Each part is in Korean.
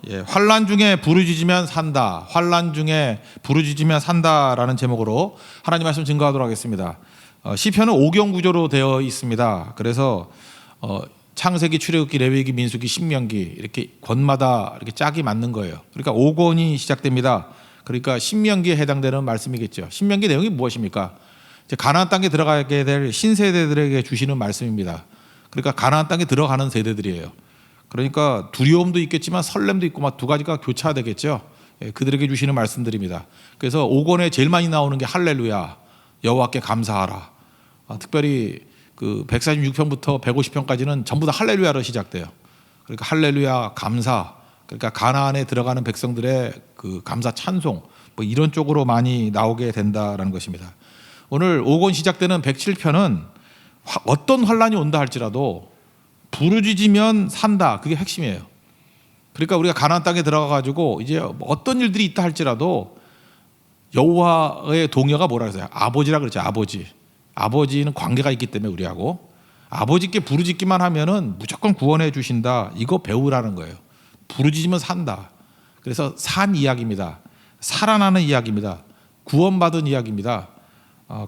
예, 환난 중에 부르짖으면 산다. 환난 중에 부르짖으면 산다라는 제목으로 하나님 말씀 증거하도록 하겠습니다. 시편은 5경 구조로 되어 있습니다. 그래서 창세기, 출애굽기, 레위기, 민수기, 신명기 이렇게 권마다 이렇게 짝이 맞는 거예요. 그러니까 5권이 시작됩니다. 그러니까 신명기에 해당되는 말씀이겠죠. 신명기 내용이 무엇입니까? 이제 가나안 땅에 들어가게 될 신세대들에게 주시는 말씀입니다. 그러니까 가나안 땅에 들어가는 세대들이에요. 그러니까 두려움도 있겠지만 설렘도 있고 막 두 가지가 교차되겠죠. 예, 그들에게 주시는 말씀들입니다. 그래서 5권에 제일 많이 나오는 게 할렐루야, 여호와께 감사하라. 특별히 그 146편부터 150편까지는 전부 다 할렐루야로 시작돼요. 그러니까 할렐루야, 감사. 그러니까 가나안에 들어가는 백성들의 그 감사 찬송 뭐 이런 쪽으로 많이 나오게 된다라는 것입니다. 오늘 5권 시작되는 107편은 어떤 환난이 온다 할지라도 부르짖으면 산다. 그게 핵심이에요. 그러니까 우리가 가나안 땅에 들어가 가지고 이제 어떤 일들이 있다 할지라도 여호와의 동요가 뭐라 그러세요? 아버지라 그러죠. 아버지. 아버지는 관계가 있기 때문에 우리하고 아버지께 부르짖기만 하면은 무조건 구원해 주신다. 이거 배우라는 거예요. 부르짖으면 산다. 그래서 산 이야기입니다. 살아나는 이야기입니다. 구원받은 이야기입니다.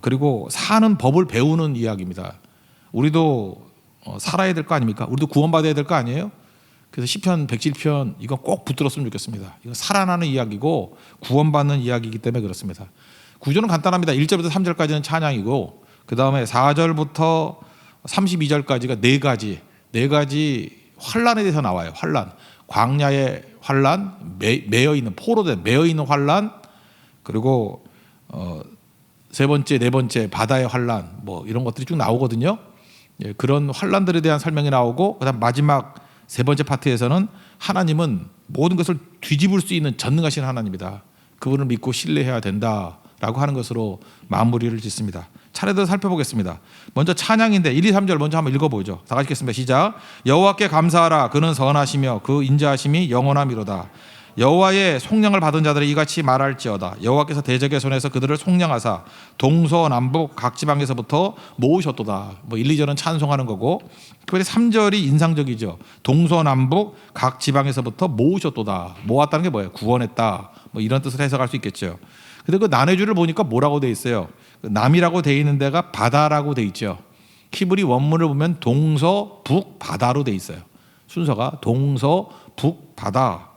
그리고 사는 법을 배우는 이야기입니다. 우리도 살아야 될 거 아닙니까? 우리도 구원받아야 될 거 아니에요? 그래서 시편 107편 이거 꼭 붙들었으면 좋겠습니다. 이거 살아나는 이야기고 구원받는 이야기이기 때문에 그렇습니다. 구조는 간단합니다. 1절부터 3절까지는 찬양이고 그 다음에 4절부터 32절까지가 네 가지 환란에 대해서 나와요. 환란, 광야의 환란, 매여있는 포로된 매여있는 환란, 그리고 세 번째, 네 번째 바다의 환란 뭐 이런 것들이 쭉 나오거든요. 예, 그런 환란들에 대한 설명이 나오고 그다음 마지막 세 번째 파트에서는 하나님은 모든 것을 뒤집을 수 있는 전능하신 하나님이다. 그분을 믿고 신뢰해야 된다라고 하는 것으로 마무리를 짓습니다. 차례대로 살펴보겠습니다. 먼저 찬양인데 1, 2, 3절 먼저 한번 읽어보죠. 다 같이 읽겠습니다. 시작. 여호와께 감사하라. 그는 선하시며 그 인자하심이 영원함이로다. 여호와의 속량을 받은 자들이 이같이 말할지어다. 여호와께서 대적의 손에서 그들을 속량하사 동서남북 각 지방에서부터 모으셨도다. 뭐 1, 2절은 찬송하는 거고 특별히 3절이 인상적이죠. 동서남북 각 지방에서부터 모으셨도다. 모았다는 게 뭐예요? 구원했다. 뭐 이런 뜻을 해석할 수 있겠죠. 근데 그 난해주를 보니까 뭐라고 돼 있어요? 남이라고 돼 있는 데가 바다라고 돼 있죠. 히브리 원문을 보면 동서 북 바다로 돼 있어요. 순서가 동서 북 바다.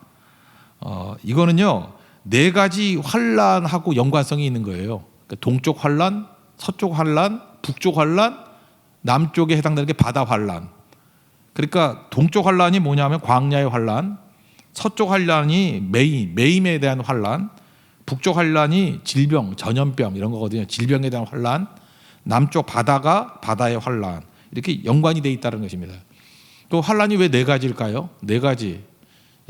이거는요 네 가지 환란하고 연관성이 있는 거예요. 그러니까 동쪽 환란, 서쪽 환란, 북쪽 환란, 남쪽에 해당되는 게 바다 환란. 그러니까 동쪽 환란이 뭐냐면 광야의 환란, 서쪽 환란이 매임에 대한 환란, 북쪽 환란이 질병, 전염병 이런 거거든요. 질병에 대한 환란, 남쪽 바다가 바다의 환란 이렇게 연관이 돼 있다는 것입니다. 또 환란이 왜 네 가지일까요? 네 가지.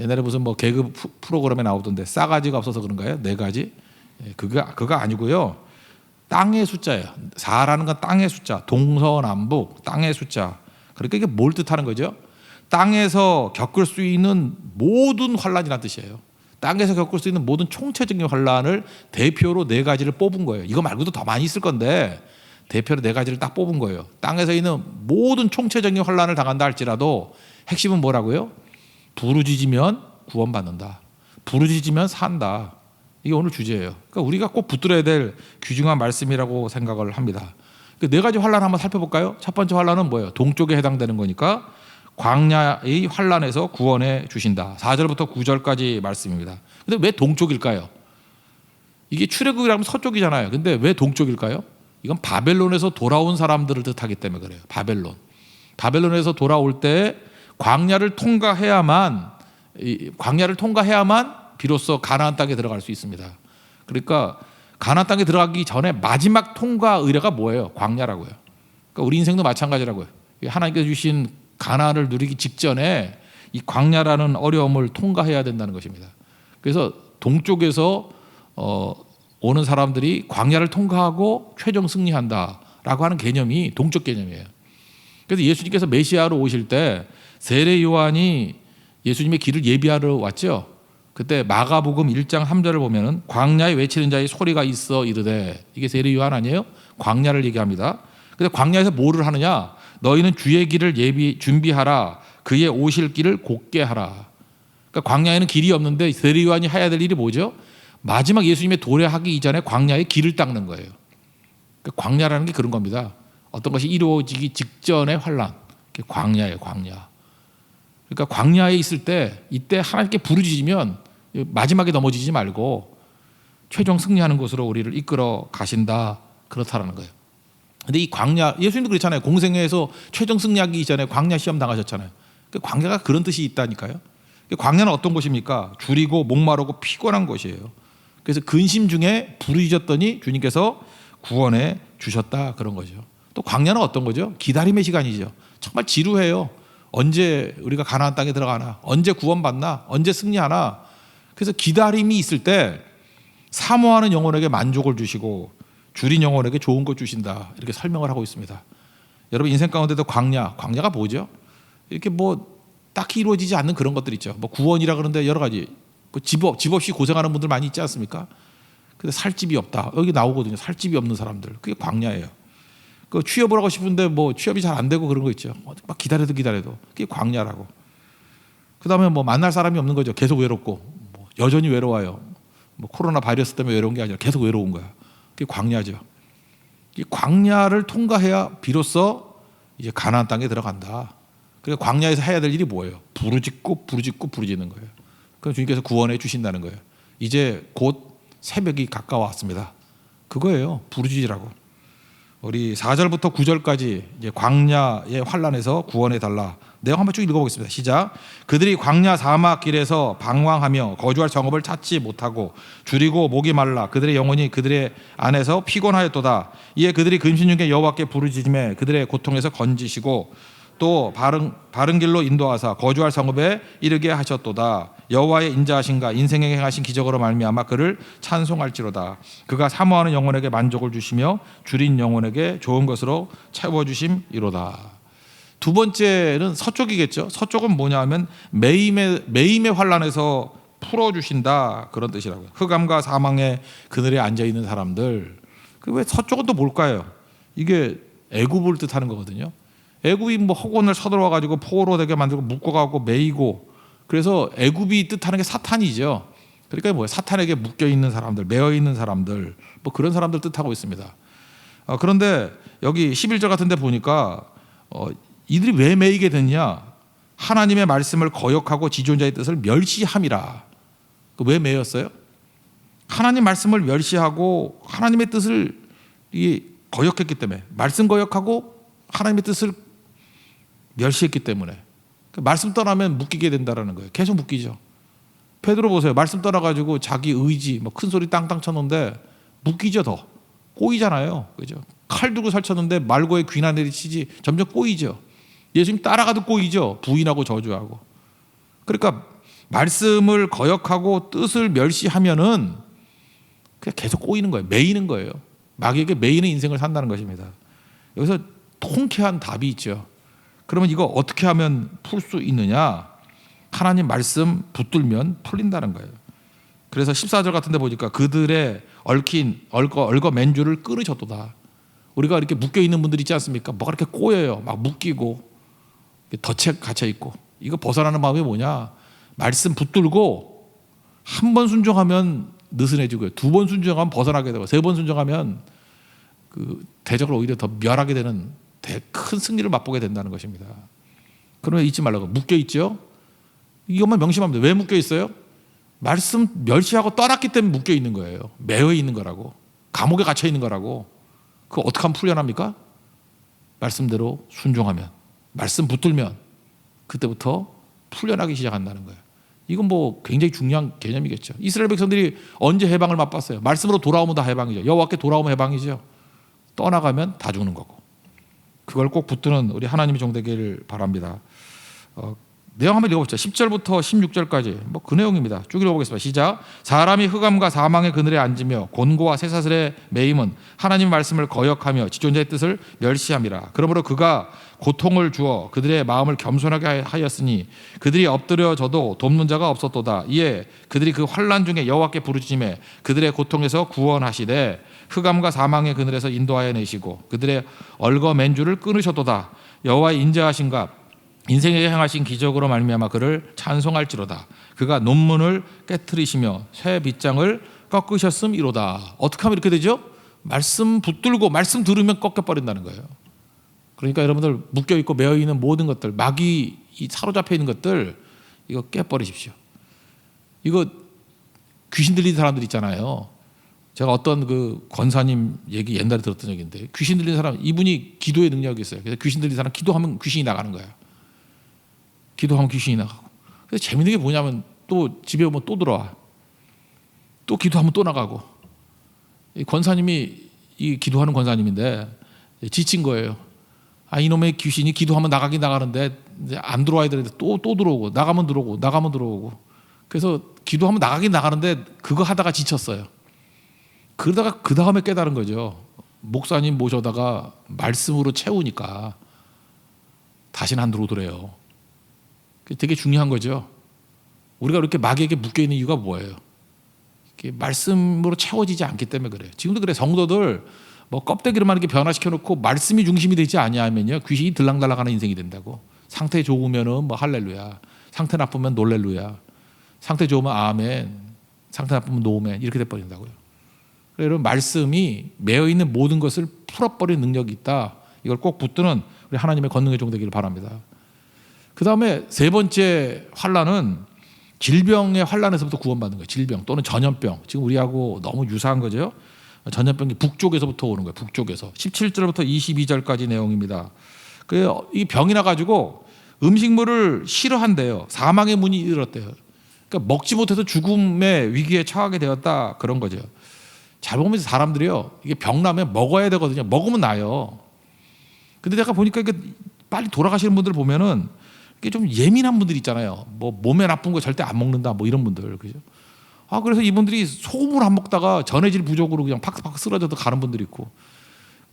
옛날에 무슨 뭐 개그 프로그램에 나오던데 싸가지가 없어서 그런가요? 네 가지? 그거 아니고요. 땅의 숫자예요. 4라는 건 땅의 숫자. 동서남북 땅의 숫자. 그러니까 이게 뭘 뜻하는 거죠? 땅에서 겪을 수 있는 모든 환란이라는 뜻이에요. 땅에서 겪을 수 있는 모든 총체적인 환란을 대표로 네 가지를 뽑은 거예요. 이거 말고도 더 많이 있을 건데 대표로 네 가지를 딱 뽑은 거예요. 땅에서 있는 모든 총체적인 환란을 당한다 할지라도 핵심은 뭐라고요? 부르짖으면 구원받는다. 부르짖으면 산다. 이게 오늘 주제예요. 그러니까 우리가 꼭 붙들어야 될 귀중한 말씀이라고 생각을 합니다. 그 네 가지 환란 한번 살펴볼까요? 첫 번째 환란은 뭐예요? 동쪽에 해당되는 거니까 광야의 환란에서 구원해 주신다. 4절부터 9절까지 말씀입니다. 근데 왜 동쪽일까요? 이게 출애굽이라면 서쪽이잖아요. 근데 왜 동쪽일까요? 이건 바벨론에서 돌아온 사람들을 뜻하기 때문에 그래요. 바벨론에서 돌아올 때 광야를 통과해야만 비로소 가나안 땅에 들어갈 수 있습니다. 그러니까 가나안 땅에 들어가기 전에 마지막 통과 의례가 뭐예요? 광야라고요. 그러니까 우리 인생도 마찬가지라고요. 하나님께서 주신 가나안을 누리기 직전에 이 광야라는 어려움을 통과해야 된다는 것입니다. 그래서 동쪽에서 오는 사람들이 광야를 통과하고 최종 승리한다라고 하는 개념이 동쪽 개념이에요. 그래서 예수님께서 메시아로 오실 때 세례 요한이 예수님의 길을 예비하러 왔죠. 그때 마가복음 1장 3절을 보면은 광야에 외치는 자의 소리가 있어 이르되, 이게 세례 요한 아니에요? 광야를 얘기합니다. 그래서 광야에서 뭐를 하느냐? 너희는 주의 길을 준비하라. 그의 오실 길을 곧게 하라. 그러니까 광야에는 길이 없는데 세리요한이 해야 될 일이 뭐죠? 마지막 예수님의 도래하기 이전에 광야에 길을 닦는 거예요. 그러니까 광야라는 게 그런 겁니다. 어떤 것이 이루어지기 직전의 환란. 광야예요, 광야. 그러니까 광야에 있을 때 이때 하나님께 부르짖으면 마지막에 넘어지지 말고 최종 승리하는 곳으로 우리를 이끌어 가신다. 그렇다라는 거예요. 근데 이 광야, 예수님도 그렇잖아요. 공생애에서 최종 승리하기 이전에 광야 시험 당하셨잖아요. 그러니까 광야가 그런 뜻이 있다니까요. 광야는 어떤 곳입니까? 줄이고 목마르고 피곤한 곳이에요. 그래서 근심 중에 부르짖었더니 주님께서 구원해 주셨다, 그런 거죠. 또 광야는 어떤 거죠? 기다림의 시간이죠. 정말 지루해요. 언제 우리가 가나안 땅에 들어가나, 언제 구원받나, 언제 승리하나. 그래서 기다림이 있을 때 사모하는 영혼에게 만족을 주시고 줄인 영혼에게 좋은 것 주신다, 이렇게 설명을 하고 있습니다. 여러분 인생 가운데도 광야가 뭐죠? 이렇게 뭐 딱히 이루어지지 않는 그런 것들 있죠. 뭐 구원이라 그러는데 여러 가지, 뭐 집 없이 고생하는 분들 많이 있지 않습니까? 근데 살 집이 없다, 여기 나오거든요. 살 집이 없는 사람들, 그게 광야예요. 그 취업을 하고 싶은데 뭐 취업이 잘 안 되고 그런 거 있죠. 막 기다려도 그게 광야라고. 그다음에 뭐 만날 사람이 없는 거죠. 계속 외롭고, 뭐 여전히 외로워요. 뭐 코로나 바이러스 때문에 외로운 게 아니라 계속 외로운 거야. 그게 광야죠. 이 광야를 통과해야 비로소 이제 가나안 땅에 들어간다. 그러니까 광야에서 해야 될 일이 뭐예요? 부르짖는 거예요. 그럼 주님께서 구원해 주신다는 거예요. 이제 곧 새벽이 가까웠습니다. 그거예요. 부르짖으라고. 우리 4절부터 9절까지 이제 광야의 환란에서 구원해 달라. 내용 한번 쭉 읽어보겠습니다. 시작. 그들이 광야 사막 길에서 방황하며 거주할 정업을 찾지 못하고 줄이고 목이 말라 그들의 영혼이 그들의 안에서 피곤하였도다. 이에 그들이 근심 중에 여호와께 부르짖음에 그들의 고통에서 건지시고 또 바른 길로 인도하사 거주할 성읍에 이르게 하셨도다. 여호와의 인자하신가 인생에 행하신 기적으로 말미암아 그를 찬송할지로다. 그가 사모하는 영혼에게 만족을 주시며 줄인 영혼에게 좋은 것으로 채워주심이로다. 두 번째는 서쪽이겠죠. 서쪽은 뭐냐 하면 매임의 환란에서 풀어주신다, 그런 뜻이라고요. 흑암과 사망의 그늘에 앉아있는 사람들. 왜 서쪽은 또 뭘까요? 이게 애굽을 뜻하는 거거든요. 애굽이 뭐 허공을 서들어와 가지고 포로 되게 만들고 묶어가고 매이고, 그래서 애굽이 뜻하는 게 사탄이죠. 그러니까 뭐예요? 사탄에게 묶여 있는 사람들, 매어 있는 사람들, 뭐 그런 사람들 뜻하고 있습니다. 그런데 여기 11절 같은데 보니까 이들이 왜 매이게 됐냐? 하나님의 말씀을 거역하고 지존자의 뜻을 멸시함이라. 왜 매였어요? 하나님 말씀을 멸시하고 하나님의 뜻을 거역했기 때문에, 말씀 거역하고 하나님의 뜻을 멸시했기 때문에 말씀 떠나면 묶이게 된다는 거예요. 계속 묶이죠. 베드로 보세요. 말씀 떠나가지고 자기 의지 뭐 큰 소리 땅땅 쳤는데 묶이죠. 더 꼬이잖아요. 그죠? 칼 들고 설쳤는데 말고의 귀나 내리치지 점점 꼬이죠. 예수님 따라가도 꼬이죠. 부인하고 저주하고. 그러니까 말씀을 거역하고 뜻을 멸시하면은 그냥 계속 꼬이는 거예요. 매이는 거예요. 마귀에게 매이는 인생을 산다는 것입니다. 여기서 통쾌한 답이 있죠. 그러면 이거 어떻게 하면 풀 수 있느냐? 하나님 말씀 붙들면 풀린다는 거예요. 그래서 14절 같은 데 보니까 그들의 얽어 맨 줄을 끊으셨도다. 우리가 이렇게 묶여 있는 분들 있지 않습니까? 뭐가 이렇게 꼬여요. 막 묶이고 덫에 갇혀 있고. 이거 벗어나는 방법이 뭐냐? 말씀 붙들고 한 번 순종하면 느슨해지고요. 두 번 순종하면 벗어나게 되고, 세 번 순종하면 그 대적을 오히려 더 멸하게 되는 큰 승리를 맛보게 된다는 것입니다. 그러면 잊지 말라고. 묶여 있죠. 이것만 명심하면 돼요. 왜 묶여 있어요? 말씀 멸시하고 떠났기 때문에 묶여 있는 거예요. 매여 있는 거라고. 감옥에 갇혀 있는 거라고. 그거 어떻게 하면 풀려납니까? 말씀대로 순종하면, 말씀 붙들면 그때부터 풀려나기 시작한다는 거예요. 이건 뭐 굉장히 중요한 개념이겠죠. 이스라엘 백성들이 언제 해방을 맛봤어요? 말씀으로 돌아오면 다 해방이죠. 여호와께 돌아오면 해방이죠. 떠나가면 다 죽는 거고. 그걸 꼭 붙드는 우리 하나님의 종 되기를 바랍니다. 내용 한번 읽어보죠. 10절부터 16절까지 뭐 그 내용입니다. 쭉 읽어보겠습니다. 시작. 사람이 흑암과 사망의 그늘에 앉으며 곤고와 쇠사슬의 매임은 하나님의 말씀을 거역하며 지존자의 뜻을 멸시함이라. 그러므로 그가 고통을 주어 그들의 마음을 겸손하게 하였으니 그들이 엎드려져도 돕는 자가 없었도다. 이에 그들이 그 환난 중에 여호와께 부르짖음에 그들의 고통에서 구원하시되 흑암과 사망의 그늘에서 인도하여 내시고 그들의 얽어 맨 줄을 끊으셨도다. 여호와의 인자하신가 인생에게 행하신 기적으로 말미암아 그를 찬송할지로다. 그가 논문을 깨트리시며 쇠 빗장을 꺾으셨음이로다. 어떻게 하면 이렇게 되죠? 말씀 붙들고 말씀 들으면 꺾여버린다는 거예요. 그러니까 여러분들 묶여있고 매어있는 모든 것들, 마귀 사로잡혀 있는 것들 이거 깨버리십시오. 이거 귀신 들리는 사람들 있잖아요. 제가 어떤 그 권사님 얘기 옛날에 들었던 얘기인데, 귀신 들리는 사람, 이분이 기도의 능력이 있어요. 그래서 귀신 들리는 사람 기도하면 귀신이 나가는 거예요. 기도하면 귀신이 나가고. 그래서 재밌는 게 뭐냐면 또 집에 오면 또 들어와. 또 기도하면 또 나가고. 이 권사님이 이 기도하는 권사님인데 지친 거예요. 아, 이놈의 귀신이 기도하면 나가긴 나가는데 안 들어와야 되는데 또 들어오고, 나가면 들어오고, 나가면 들어오고. 그래서 기도하면 나가긴 나가는데 그거 하다가 지쳤어요. 그러다가 그 다음에 깨달은 거죠. 목사님 모셔다가 말씀으로 채우니까 다시는 안 들어오더래요. 되게 중요한 거죠. 우리가 이렇게 마귀에게 묶여있는 이유가 뭐예요? 말씀으로 채워지지 않기 때문에 그래요. 지금도 그래. 성도들 뭐 껍데기로만 이렇게 변화시켜 놓고 말씀이 중심이 되지 아니하면요, 귀신이 들락날락하는 인생이 된다고. 상태 좋으면은 뭐 할렐루야, 상태 나쁘면 놀렐루야, 상태 좋으면 아멘, 상태 나쁘면 노멘, 이렇게 돼버린다고요. 여러분, 말씀이 매어 있는 모든 것을 풀어버리는 능력이 있다. 이걸 꼭 붙드는 우리 하나님의 권능의 종 되기를 바랍니다. 그 다음에 세 번째 환란은 질병의 환란에서부터 구원받는 거예요. 질병 또는 전염병. 지금 우리하고 너무 유사한 거죠. 전염병이 북쪽에서부터 오는 거예요. 북쪽에서. 17절부터 22절까지 내용입니다. 이 병이 나가지고 음식물을 싫어한대요. 사망의 문이 이르렀대요. 그러니까 먹지 못해서 죽음의 위기에 처하게 되었다, 그런 거죠. 잘 보면 사람들이요, 이게 병 나면 먹어야 되거든요. 먹으면 나요. 근데 내가 보니까 이게 빨리 돌아가시는 분들 보면은 이게 좀 예민한 분들 있잖아요. 뭐 몸에 나쁜 거 절대 안 먹는다, 뭐 이런 분들, 그죠? 아, 그래서 이분들이 소금을 안 먹다가 전해질 부족으로 그냥 팍팍 쓰러져도 가는 분들이 있고,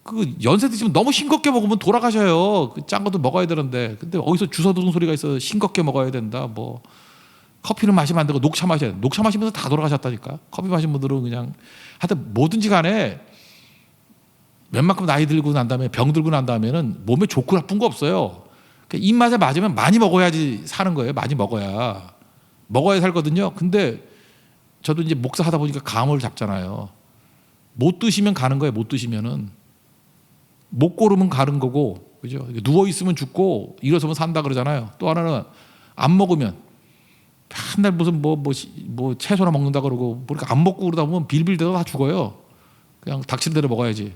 그 연세 드시면 너무 싱겁게 먹으면 돌아가셔요. 그 짠 것도 먹어야 되는데, 근데 어디서 주워 두는 소리가 있어서 싱겁게 먹어야 된다. 뭐 커피는 마시면 안 되고 녹차 마셔야 돼. 녹차 마시면서 다 돌아가셨다니까. 커피 마신 분들은 그냥 하여튼 뭐든지 간에 웬만큼 나이 들고 난 다음에, 병 들고 난 다음에는 몸에 좋고 나쁜 거 없어요. 그러니까 입맛에 맞으면 많이 먹어야지 사는 거예요. 많이 먹어야 살거든요. 근데 저도 이제 목사 하다 보니까 감을 잡잖아요. 못 드시면 가는 거예요. 못 드시면은. 못 고르면 가는 거고, 그죠? 누워 있으면 죽고 일어서면 산다 그러잖아요. 또 하나는 안 먹으면 한날 무슨 뭐 채소나 먹는다 그러고, 그러니까 안 먹고 그러다 보면 빌빌대도 다 죽어요. 그냥 닥치는 대로 먹어야지.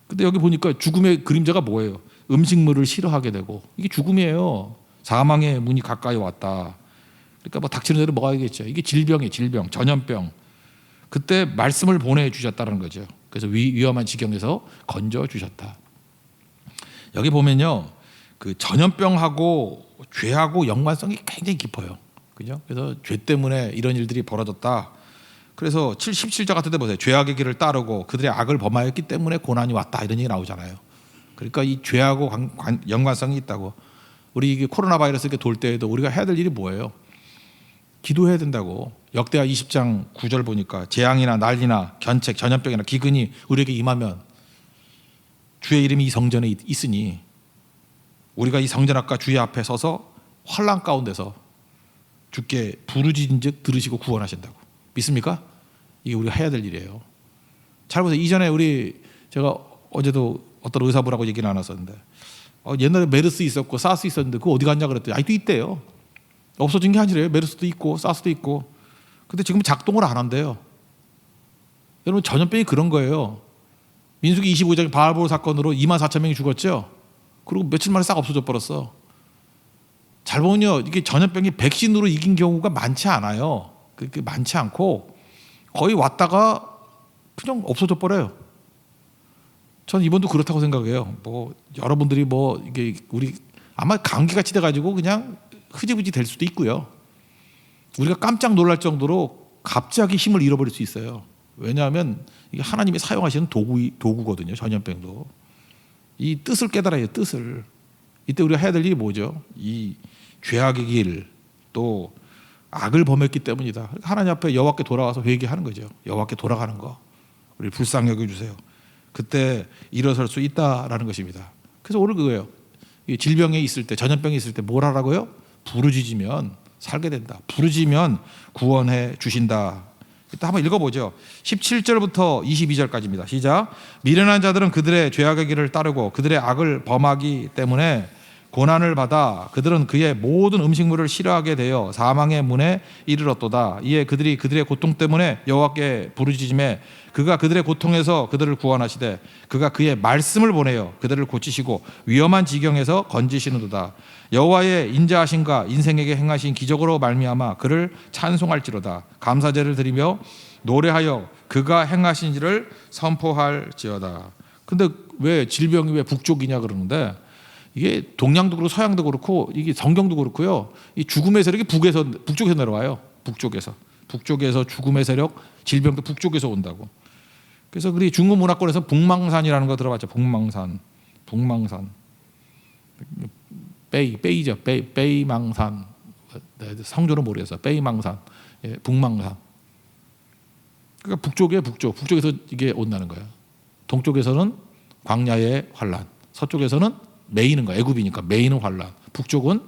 근데 여기 보니까 죽음의 그림자가 뭐예요? 음식물을 싫어하게 되고, 이게 죽음이에요. 사망의 문이 가까이 왔다. 그러니까 뭐 닥치는 대로 먹어야겠죠. 이게 질병이에요. 질병, 전염병. 그때 말씀을 보내주셨다는 거죠. 그래서 위험한 지경에서 건져주셨다. 여기 보면요, 그 전염병하고 죄하고 연관성이 굉장히 깊어요. 그죠? 그래서 죄 때문에 이런 일들이 벌어졌다. 그래서 17절 같은 데 보세요. 죄악의 길을 따르고 그들의 악을 범하였기 때문에 고난이 왔다, 이런 얘기 나오잖아요. 그러니까 이 죄하고 연관성이 있다고. 우리 이게 코로나 바이러스 이렇게 돌 때에도 우리가 해야 될 일이 뭐예요? 기도해야 된다고. 역대하 20장 9절 보니까 재앙이나 난리나 견책, 전염병이나 기근이 우리에게 임하면 주의 이름이 이 성전에 있으니 우리가 이 성전 앞과 주의 앞에 서서 환난 가운데서 주께 부르짖은즉 들으시고 구원하신다고. 믿습니까? 이게 우리가 해야 될 일이에요. 잘 보세요. 이전에 제가 어제도 어떤 의사분하고 얘기 나눴었는데, 옛날에 메르스 있었고 사스 있었는데 그거 어디 갔냐 그랬더니 아직도 있대요. 없어진 게 아니래요. 메르스도 있고 사스도 있고. 근데 지금 작동을 안 한대요. 여러분, 전염병이 그런 거예요. 민수기 25장 바알볼 사건으로 24,000명이 죽었죠. 그리고 며칠 만에 싹 없어져 버렸어. 잘 보면요, 이게 전염병이 백신으로 이긴 경우가 많지 않아요. 그렇게 많지 않고 거의 왔다가 그냥 없어져 버려요. 저는 이번도 그렇다고 생각해요. 뭐 여러분들이 뭐 이게 우리 아마 감기같이 돼가지고 그냥 흐지부지 될 수도 있고요. 우리가 깜짝 놀랄 정도로 갑자기 힘을 잃어버릴 수 있어요. 왜냐하면 이게 하나님이 사용하시는 도구거든요. 전염병도. 이 뜻을 깨달아야 해요. 뜻을. 이때 우리가 해야 될 일이 뭐죠? 이 죄악의 길, 또 악을 범했기 때문이다. 하나님 앞에 여호와께 돌아와서 회개하는 거죠. 여호와께 돌아가는 거. 우리 불쌍히 여겨주세요. 그때 일어설 수 있다라는 것입니다. 그래서 오늘 그거예요. 이 질병에 있을 때, 전염병에 있을 때 뭘 하라고요? 부르짖으면 살게 된다. 부르짖으면 구원해 주신다. 일단 한번 읽어보죠. 17절부터 22절까지입니다. 시작. 미련한 자들은 그들의 죄악의 길을 따르고 그들의 악을 범하기 때문에 고난을 받아 그들은 그의 모든 음식물을 싫어하게 되어 사망의 문에 이르렀도다. 이에 그들이 그들의 고통 때문에 여호와께 부르짖음에 그가 그들의 고통에서 그들을 구원하시되 그가 그의 말씀을 보내어 그들을 고치시고 위험한 지경에서 건지시는도다. 여호와의 인자하심과 인생에게 행하신 기적으로 말미암아 그를 찬송할지로다. 감사제를 드리며 노래하여 그가 행하신 일을 선포할지어다. 근데 왜 질병이 왜 북쪽이냐 그러는데, 이게 동양도 그렇고 서양도 그렇고 이게 성경도 그렇고요. 이 죽음의 세력이 북쪽에서 내려와요. 북쪽에서 죽음의 세력, 질병도 북쪽에서 온다고. 그래서 우리 중국 문화권에서 북망산이라는 거 들어봤죠. 북망산. 베이죠. 베이망산. 성조는 모르겠어요. 베이망산. 예, 북망산. 그러니까 북쪽이에요. 북쪽에서 이게 온다는 거예요. 동쪽에서는 광야의 환란, 서쪽에서는 메이는 거야. 애굽이니까 메이는 환란. 북쪽은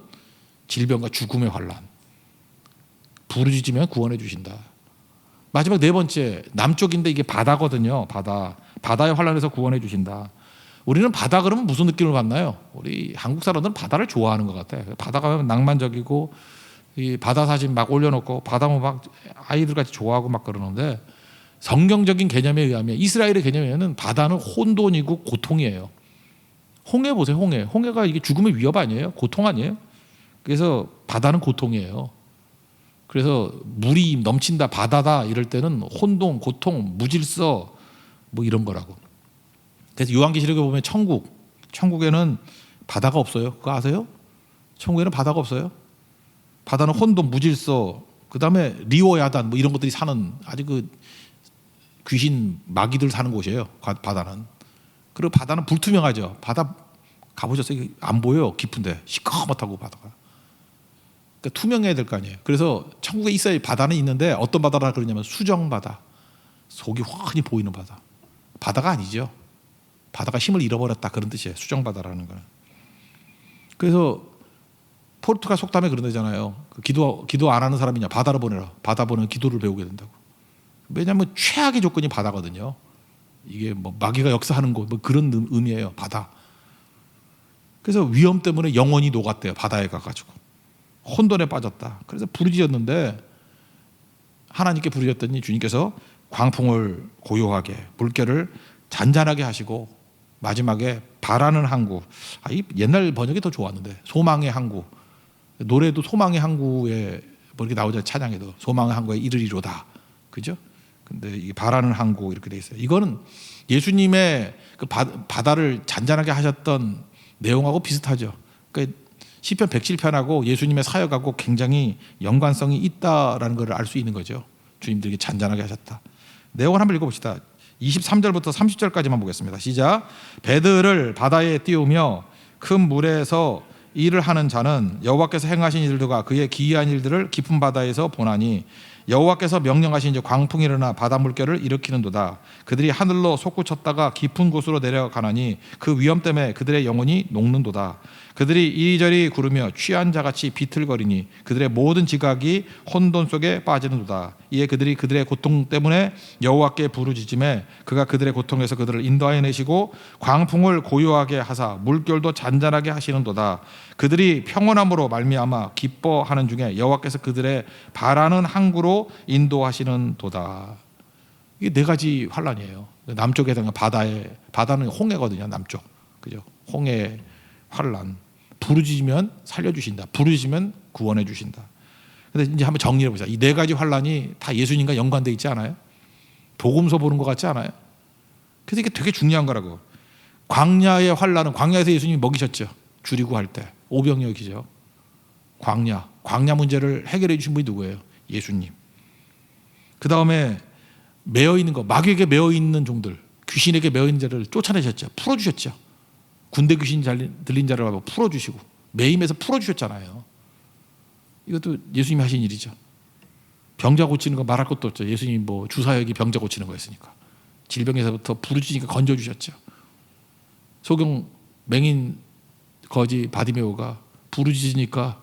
질병과 죽음의 환란. 부르짖으면 구원해 주신다. 마지막 네 번째, 남쪽인데 이게 바다거든요. 바다의 환란에서 구원해 주신다. 우리는 바다 그러면 무슨 느낌을 받나요? 우리 한국 사람들은 바다를 좋아하는 것 같아요. 바다 가면 낭만적이고 이 바다 사진 막 올려놓고 바다 막 아이들 같이 좋아하고 막 그러는데, 성경적인 개념에 의하면, 이스라엘의 개념에는 바다는 혼돈이고 고통이에요. 홍해 보세요. 홍해가 이게 죽음의 위협 아니에요? 고통 아니에요? 그래서 바다는 고통이에요. 그래서 물이 넘친다, 바다다 이럴 때는 혼돈, 고통, 무질서 뭐 이런 거라고. 그래서 요한계시록에 보면 천국에는 바다가 없어요. 그거 아세요? 천국에는 바다가 없어요. 바다는 혼돈, 무질서, 그 다음에 리오야단 뭐 이런 것들이 사는 아주 그 귀신 마귀들 사는 곳이에요. 바다는. 그리고 바다는 불투명하죠. 바다 가보셨어요? 안 보여요. 깊은데 시커멓다고 바다가. 그러니까 투명해야 될 거 아니에요. 그래서 천국에 있어야 바다는 있는데, 어떤 바다라 그러냐면 수정바다, 속이 훤히 보이는 바다. 바다가 아니죠. 바다가 힘을 잃어버렸다 그런 뜻이에요. 수정바다라는 거는. 그래서 포르투갈 속담에 그런 데잖아요. 기도 안 하는 사람이냐 바다로 보내라. 바다 보내면 기도를 배우게 된다고. 왜냐하면 최악의 조건이 바다거든요. 이게 뭐 마귀가 역사하는 곳 뭐 그런 의미예요. 바다. 그래서 위험 때문에 영혼이 녹았대요. 바다에 가가지고 혼돈에 빠졌다. 그래서 부르짖었는데, 하나님께 부르짖었더니 주님께서 광풍을 고요하게, 물결을 잔잔하게 하시고, 마지막에 바라는 항구. 이 옛날 번역이 더 좋았는데, 소망의 항구. 노래도 소망의 항구에 뭐 이렇게 나오잖아요. 찬양에도 소망의 항구에 이르리로다. 그죠? 근데 이 바라는 항구 이렇게 돼 있어요. 이거는 예수님의 그 바다를 잔잔하게 하셨던 내용하고 비슷하죠. 그러니까 시편 107편하고 예수님의 사역하고 굉장히 연관성이 있다라는 걸 알 수 있는 거죠. 주님들에게 잔잔하게 하셨다. 내용을 한번 읽어봅시다. 23절부터 30절까지만 보겠습니다. 시작. 배들을 바다에 띄우며 큰 물에서 일을 하는 자는 여호와께서 행하신 일들과 그의 기이한 일들을 깊은 바다에서 보나니, 여호와께서 명령하신 이제 광풍이 일어나 바다 물결을 일으키는도다. 그들이 하늘로 솟구쳤다가 깊은 곳으로 내려가나니 그 위험 때문에 그들의 영혼이 녹는도다. 그들이 이리저리 구르며 취한 자같이 비틀거리니 그들의 모든 지각이 혼돈 속에 빠지는도다. 이에 그들이 그들의 고통 때문에 여호와께 부르짖음에 그가 그들의 고통에서 그들을 인도하여 내시고 광풍을 고요하게 하사 물결도 잔잔하게 하시는도다. 그들이 평온함으로 말미암아 기뻐하는 중에 여호와께서 그들의 바라는 항구로 인도하시는도다. 이게 네 가지 환란이에요. 남쪽에 대한 바다는 홍해거든요. 남쪽, 그죠? 홍해 환란. 부르짖으면 살려주신다. 부르짖으면 구원해 주신다. 근데 이제 한번 정리해 보자. 이 네 가지 환란이 다 예수님과 연관돼 있지 않아요? 복음서 보는 것 같지 않아요? 그래서 이게 되게 중요한 거라고. 광야의 환란은 광야에서 예수님이 먹이셨죠. 줄이고 할 때 오병이어기죠. 광야 문제를 해결해 주신 분이 누구예요? 예수님. 그 다음에 매어 있는 거, 마귀에게 매어 있는 종들, 귀신에게 매어 있는 자를 쫓아내셨죠. 풀어주셨죠. 군대 귀신 들린 자를 풀어주시고 매임에서 풀어주셨잖아요. 이것도 예수님이 하신 일이죠. 병자 고치는 거 말할 것도 없죠. 예수님이 뭐 주사역이 병자 고치는 거였으니까. 질병에서부터 부르짖으니까 건져주셨죠. 소경 맹인 거지 바디메오가 부르짖으니까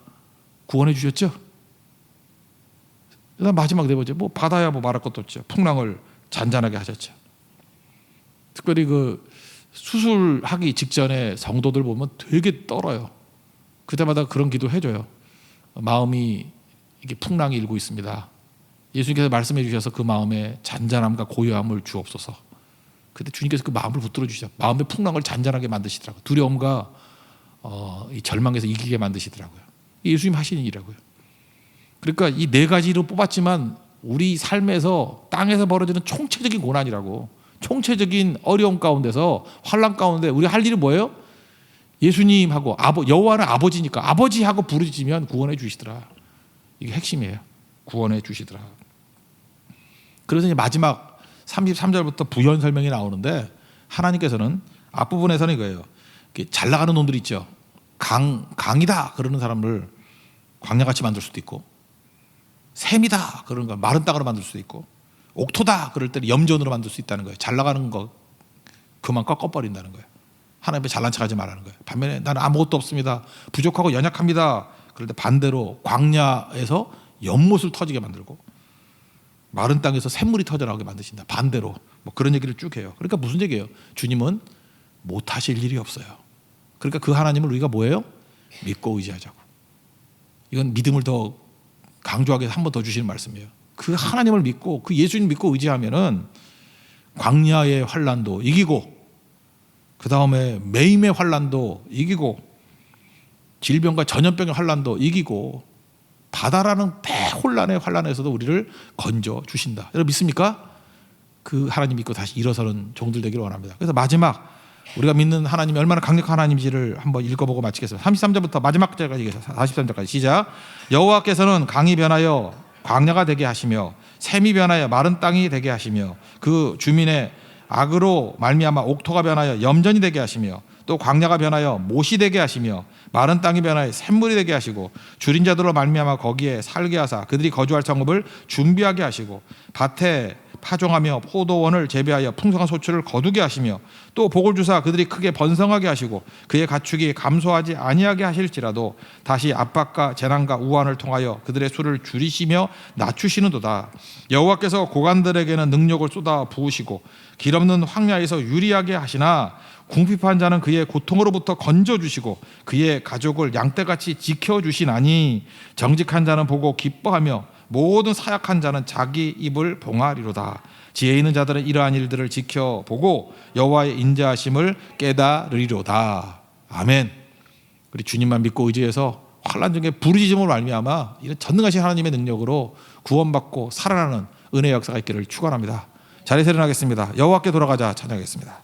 구원해 주셨죠. 그다음 마지막 네 번째, 뭐 바다야 뭐 말할 것도 없죠. 풍랑을 잔잔하게 하셨죠. 특별히 그 수술하기 직전에 성도들 보면 되게 떨어요. 그때마다 그런 기도 해줘요. 마음이 이게 풍랑이 일고 있습니다. 예수님께서 말씀해 주셔서 그 마음에 잔잔함과 고요함을 주옵소서. 그때 주님께서 그 마음을 붙들어 주시죠. 마음의 풍랑을 잔잔하게 만드시더라고요. 두려움과 이 절망에서 이기게 만드시더라고요. 예수님 하시는 일이라고요. 그러니까 이 네 가지로 뽑았지만 우리 삶에서 땅에서 벌어지는 총체적인 고난이라고, 총체적인 어려움 가운데서 환난 가운데 우리 할 일이 뭐예요? 예수님하고 여호와는 아버지니까 아버지하고 부르짖으면 구원해 주시더라. 이게 핵심이에요. 구원해 주시더라. 그래서 이제 마지막 33절부터 부연 설명이 나오는데 하나님께서는 앞부분에서는 이거예요. 잘 나가는 놈들 있죠. 강이다 그러는 사람을 광야같이 만들 수도 있고, 샘이다 그러는 거 마른 땅으로 만들 수도 있고, 옥토다 그럴 때는 염전으로 만들 수 있다는 거예요. 잘 나가는 거 그만 꺾어버린다는 거예요. 하나님 앞에 잘난 척하지 말라는 거예요. 반면에 나는 아무것도 없습니다, 부족하고 연약합니다, 그럴 때 반대로 광야에서 연못을 터지게 만들고 마른 땅에서 샘물이 터져나오게 만드신다. 반대로 뭐 그런 얘기를 쭉 해요. 그러니까 무슨 얘기예요? 주님은 못하실 일이 없어요. 그러니까 그 하나님을 우리가 뭐예요? 믿고 의지하자고. 이건 믿음을 더 강조하게 한 번 더 주시는 말씀이에요. 그 하나님을 믿고 그 예수님 믿고 의지하면은 광야의 환란도 이기고, 그 다음에 매임의 환란도 이기고, 질병과 전염병의 환란도 이기고, 바다라는 대혼란의 환란에서도 우리를 건져 주신다. 여러분 믿습니까? 그 하나님 믿고 다시 일어서는 종들 되기를 원합니다. 그래서 마지막 우리가 믿는 하나님이 얼마나 강력한 하나님인지를 한번 읽어보고 마치겠습니다. 33절부터 마지막 절까지 43절까지 시작. 여호와께서는 강이 변하여 광야가 되게 하시며 샘이 변하여 마른 땅이 되게 하시며 그 주민의 악으로 말미암아 옥토가 변하여 염전이 되게 하시며 또 광야가 변하여 못이 되게 하시며 마른 땅이 변하여 샘물이 되게 하시고 줄인 자들로 말미암아 거기에 살게 하사 그들이 거주할 성읍을 준비하게 하시고 밭에 파종하며 포도원을 재배하여 풍성한 소출을 거두게 하시며 또 복을 주사 그들이 크게 번성하게 하시고 그의 가축이 감소하지 아니하게 하실지라도 다시 압박과 재난과 우환을 통하여 그들의 수를 줄이시며 낮추시는도다. 여호와께서 고관들에게는 능력을 쏟아 부으시고 길 없는 황야에서 유리하게 하시나 궁핍한 자는 그의 고통으로부터 건져주시고 그의 가족을 양떼같이 지켜주시나니 정직한 자는 보고 기뻐하며 모든 사약한 자는 자기 입을 봉하리로다. 지혜 있는 자들은 이러한 일들을 지켜보고 여호와의 인자하심을 깨달으리로다. 아멘. 우리 주님만 믿고 의지해서 환난 중에 부르짖음으로 말미암아 이런 전능하신 하나님의 능력으로 구원받고 살아나는 은혜의 역사가 있기를 축원합니다. 자리에서 일어나겠습니다. 여호와께 돌아가자 찬양하겠습니다.